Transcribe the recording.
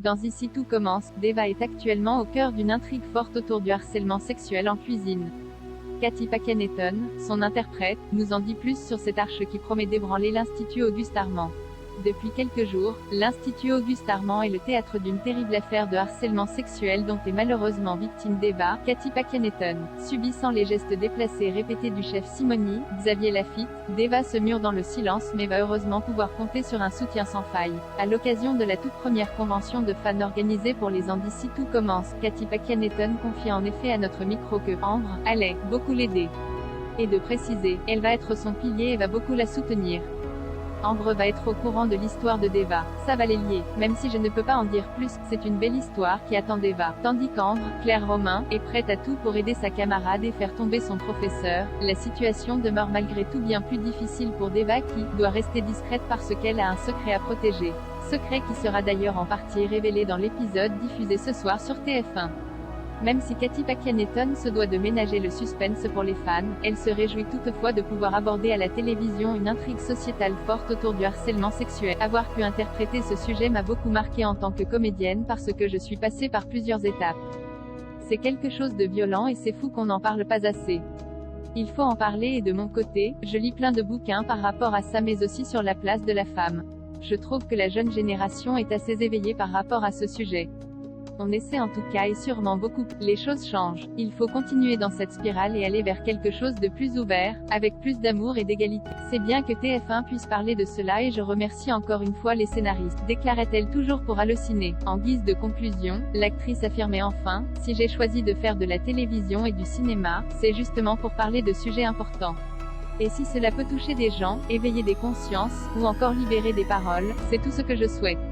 Dans Ici tout commence, Deva est actuellement au cœur d'une intrigue forte autour du harcèlement sexuel en cuisine. Cathy Pakenetton, son interprète, nous en dit plus sur cette arche qui promet d'ébranler l'Institut Auguste Armand. Depuis quelques jours, l'Institut Auguste Armand est le théâtre d'une terrible affaire de harcèlement sexuel dont est malheureusement victime Deva, Cathy Pakenetton. Subissant les gestes déplacés répétés du chef Simoni, Xavier Lafitte, Deva se mure dans le silence mais va heureusement pouvoir compter sur un soutien sans faille. À l'occasion de la toute première convention de fans organisée pour les ans d'Ici tout commence, Cathy Pakenetton confie en effet à notre micro que Ambre allait beaucoup l'aider. Et de préciser, elle va être son pilier et va beaucoup la soutenir. Ambre va être au courant de l'histoire de Deva, ça va les lier, même si je ne peux pas en dire plus, c'est une belle histoire qui attend Deva. Tandis qu'Ambre, Claire Romain, est prête à tout pour aider sa camarade et faire tomber son professeur, la situation demeure malgré tout bien plus difficile pour Deva qui doit rester discrète parce qu'elle a un secret à protéger. Secret qui sera d'ailleurs en partie révélé dans l'épisode diffusé ce soir sur TF1. Même si Cathy Pakenetton se doit de ménager le suspense pour les fans, elle se réjouit toutefois de pouvoir aborder à la télévision une intrigue sociétale forte autour du harcèlement sexuel. Avoir pu interpréter ce sujet m'a beaucoup marqué en tant que comédienne parce que je suis passée par plusieurs étapes. C'est quelque chose de violent et c'est fou qu'on n'en parle pas assez. Il faut en parler et de mon côté, je lis plein de bouquins par rapport à ça mais aussi sur la place de la femme. Je trouve que la jeune génération est assez éveillée par rapport à ce sujet. On essaie en tout cas et sûrement beaucoup. Les choses changent. Il faut continuer dans cette spirale et aller vers quelque chose de plus ouvert, avec plus d'amour et d'égalité. C'est bien que TF1 puisse parler de cela et je remercie encore une fois les scénaristes, déclarait-elle toujours pour Allociné. En guise de conclusion, l'actrice affirmait enfin, si j'ai choisi de faire de la télévision et du cinéma, c'est justement pour parler de sujets importants. Et si cela peut toucher des gens, éveiller des consciences, ou encore libérer des paroles, c'est tout ce que je souhaite.